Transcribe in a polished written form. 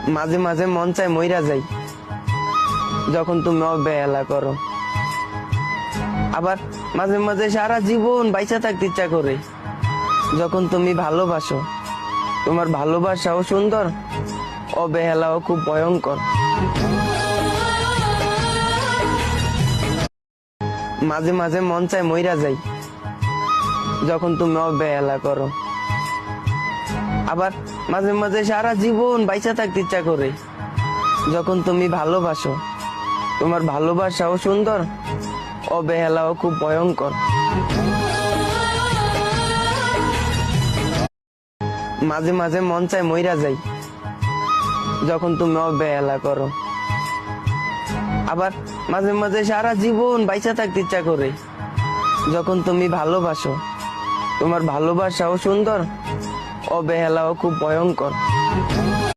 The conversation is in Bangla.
মাঝে মাঝে মন চায় মইরা যাই, যখন তুমি অবহেলা করো। আবার মাঝে মাঝে সারা জীবন বাইচা থাকতে ইচ্ছা করে, যখন তুমি ভালোবাসো। তোমার ভালোবাসাও সুন্দর, অবহেলাও খুব ভয়ঙ্কর। মাঝে মাঝে মন চায় মইরা যাই, যখন তুমি অবহেলা করো। আবার মাঝে মাঝে সারা জীবন বাইচা থাকতে ইচ্ছা করে, যখন তুমি ভালোবাসো। তোমার ভালোবাসাও সুন্দর, অবহেলাও খুব ভয়ঙ্কর। মাঝে মাঝে মন চায় মইরা যাই, যখন তুমি অবহেলা করো। আবার মাঝে মাঝে সারা জীবন বাইচা থাকতে ইচ্ছা করে, যখন তুমি ভালোবাসো। তোমার ভালোবাসাও সুন্দর, অবহেলাও খুব ভয়ঙ্কর।